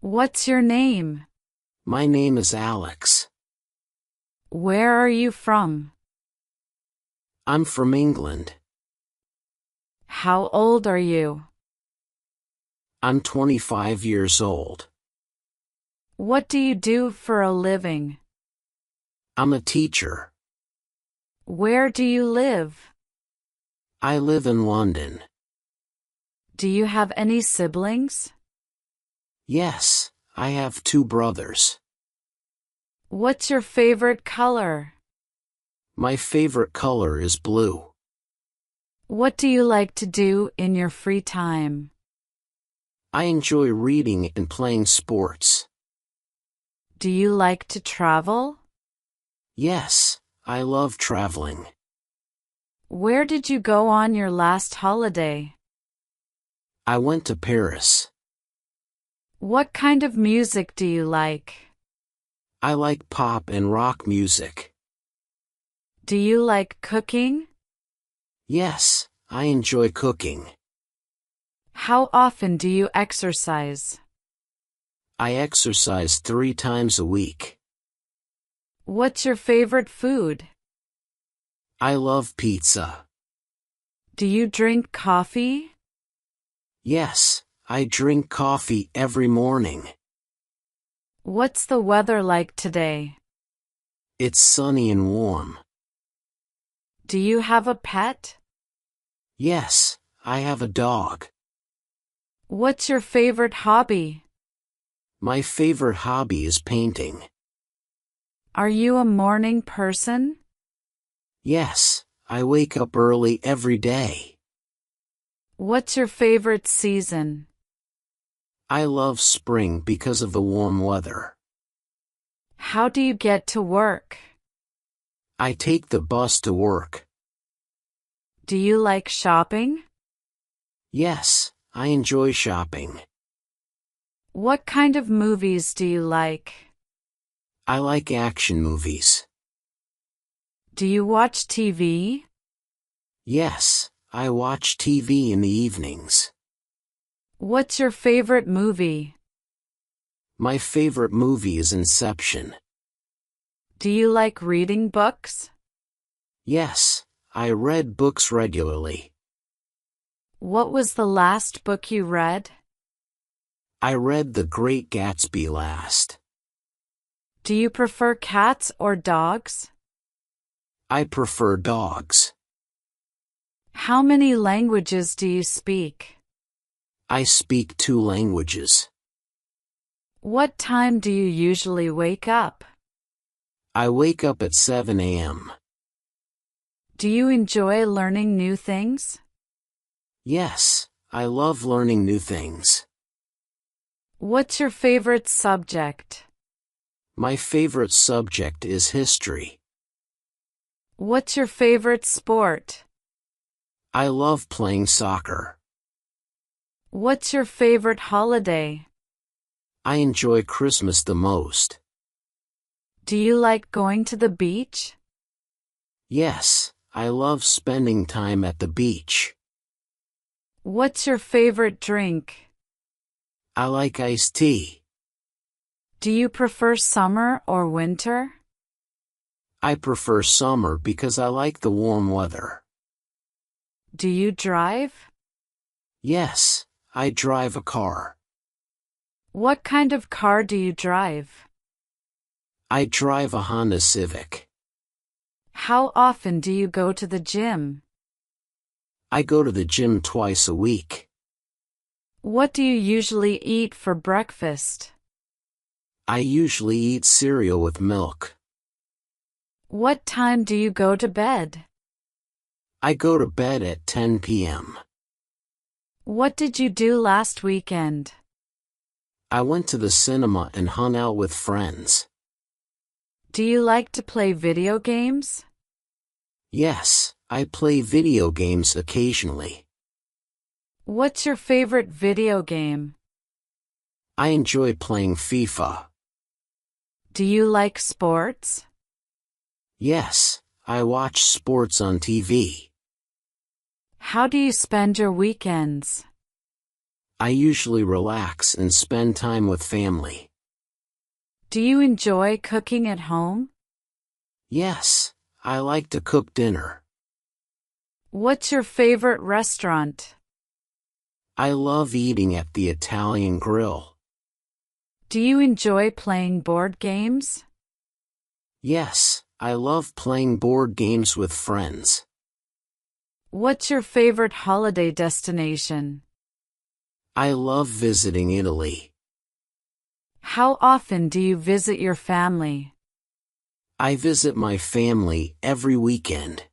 What's your name? My name is Alex. Where are you from? I'm from England. How old are you? I'm 25 years old. What do you do for a living? I'm a teacher. Where do you live? I live in London. Do you have any siblings? Yes, I have two brothers. What's your favorite color? My favorite color is blue. What do you like to do in your free time? I enjoy reading and playing sports. Do you like to travel? Yes, I love traveling. Where did you go on your last holiday? I went to Paris. What kind of music do you like? I like pop and rock music. Do you like cooking? Yes, I enjoy cooking. How often do you exercise? I exercise 3 times a week. What's your favorite food? I love pizza. Do you drink coffee? Yes, I drink coffee every morning. What's the weather like today? It's sunny and warm. Do you have a pet? Yes, I have a dog. What's your favorite hobby? My favorite hobby is painting. Are you a morning person? Yes, I wake up early every day. What's your favorite season? I love spring because of the warm weather. How do you get to work? I take the bus to work. Do you like shopping? Yes, I enjoy shopping. What kind of movies do you like? I like action movies. Do you watch TV? Yes, I watch TV in the evenings. What's your favorite movie? My favorite movie is Inception. Do you like reading books? Yes, I read books regularly. What was the last book you read? I read The Great Gatsby last. Do you prefer cats or dogs? I prefer dogs. How many languages do you speak? I speak 2 languages. What time do you usually wake up? I wake up at 7 a.m. Do you enjoy learning new things? Yes, I love learning new things. What's your favorite subject? My favorite subject is history. What's your favorite sport? I love playing soccer. What's your favorite holiday? I enjoy Christmas the most. Do you like going to the beach? Yes, I love spending time at the beach. What's your favorite drink? I like iced tea. Do you prefer summer or winter? I prefer summer because I like the warm weather. Do you drive? Yes, I drive a car. What kind of car do you drive? I drive a Honda Civic. How often do you go to the gym? I go to the gym twice a week. What do you usually eat for breakfast? I usually eat cereal with milk. What time do you go to bed? I go to bed at 10 p.m. What did you do last weekend? I went to the cinema and hung out with friends. Do you like to play video games? Yes, I play video games occasionally. What's your favorite video game? I enjoy playing FIFA. Do you like sports? Yes, I watch sports on TV. How do you spend your weekends? I usually relax and spend time with family. Do you enjoy cooking at home? Yes, I like to cook dinner. What's your favorite restaurant? I love eating at the Italian grill. Do you enjoy playing board games? Yes, I love playing board games with friends. What's your favorite holiday destination? I love visiting Italy. How often do you visit your family? I visit my family every weekend.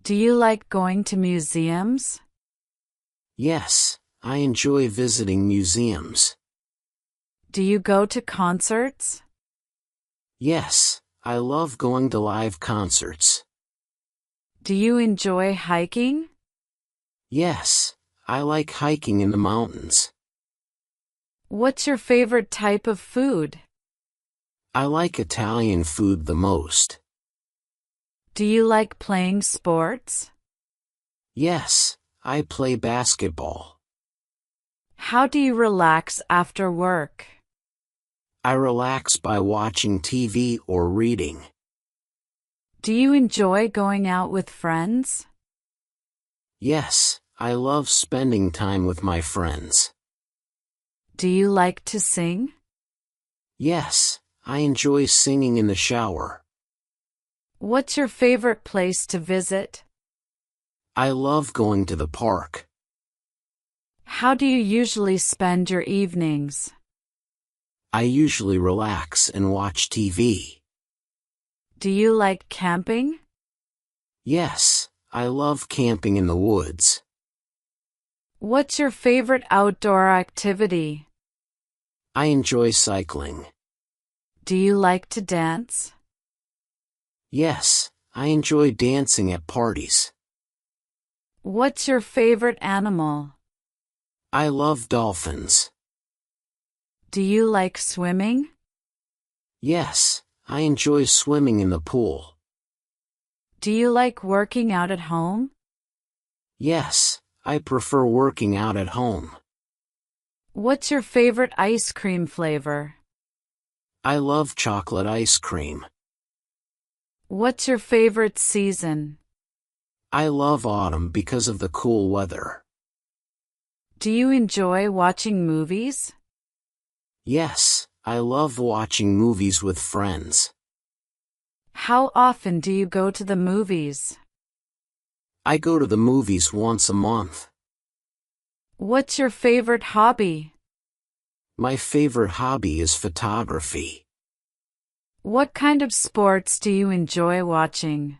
Do you like going to museums? Yes, I enjoy visiting museums. Do you go to concerts? Yes, I love going to live concerts. Do you enjoy hiking? Yes, I like hiking in the mountains. What's your favorite type of food? I like Italian food the most. Do you like playing sports? Yes, I play basketball. How do you relax after work? I relax by watching TV or reading. Do you enjoy going out with friends? Yes, I love spending time with my friends. Do you like to sing? Yes, I enjoy singing in the shower. What's your favorite place to visit? I love going to the park. How do you usually spend your evenings? I usually relax and watch TV. Do you like camping? Yes, I love camping in the woods. What's your favorite outdoor activity? I enjoy cycling. Do you like to dance? Yes, I enjoy dancing at parties. What's your favorite animal? I love dolphins. Do you like swimming? Yes, I enjoy swimming in the pool. Do you like working out at home? Yes, I prefer working out at home. What's your favorite ice cream flavor? I love chocolate ice cream. What's your favorite season? I love autumn because of the cool weather. Do you enjoy watching movies? Yes, I love watching movies with friends. How often do you go to the movies? I go to the movies once a month. What's your favorite hobby? My favorite hobby is photography. What kind of sports do you enjoy watching?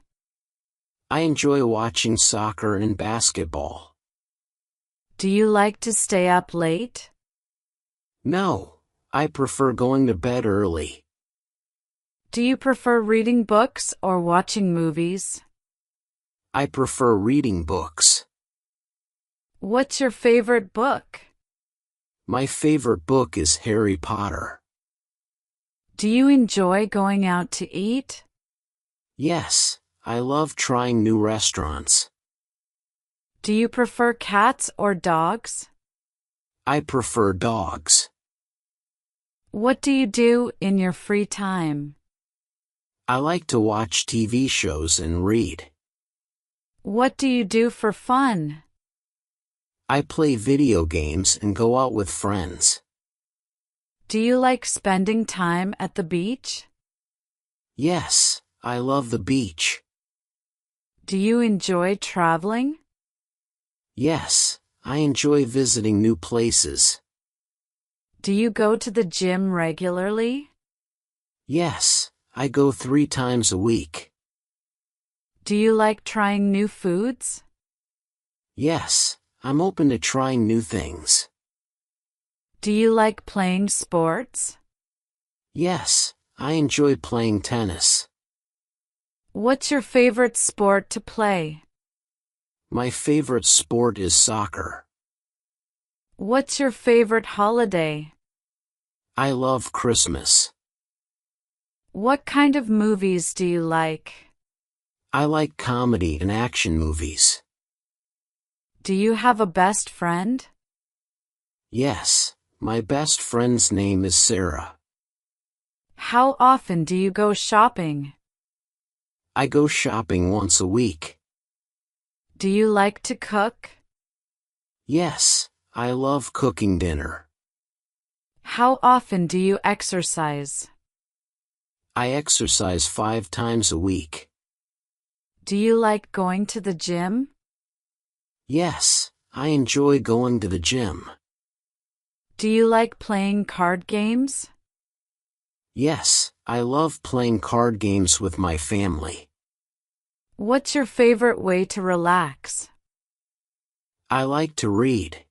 I enjoy watching soccer and basketball. Do you like to stay up late? No, I prefer going to bed early. Do you prefer reading books or watching movies? I prefer reading books. What's your favorite book? My favorite book is Harry Potter. Do you enjoy going out to eat? Yes, I love trying new restaurants. Do you prefer cats or dogs? I prefer dogs. What do you do in your free time? I like to watch TV shows and read. What do you do for fun? I play video games and go out with friends. Do you like spending time at the beach? Yes, I love the beach. Do you enjoy traveling? Yes, I enjoy visiting new places. Do you go to the gym regularly? Yes, I go 3 times a week. Do you like trying new foods? Yes, I'm open to trying new things. Do you like playing sports? Yes, I enjoy playing tennis. What's your favorite sport to play? My favorite sport is soccer. What's your favorite holiday? I love Christmas. What kind of movies do you like? I like comedy and action movies. Do you have a best friend? Yes, my best friend's name is Sarah. How often do you go shopping? I go shopping once a week. Do you like to cook? Yes, I love cooking dinner. How often do you exercise? I exercise 5 times a week. Do you like going to the gym? Yes, I enjoy going to the gym. Do you like playing card games? Yes, I love playing card games with my family. What's your favorite way to relax? I like to read.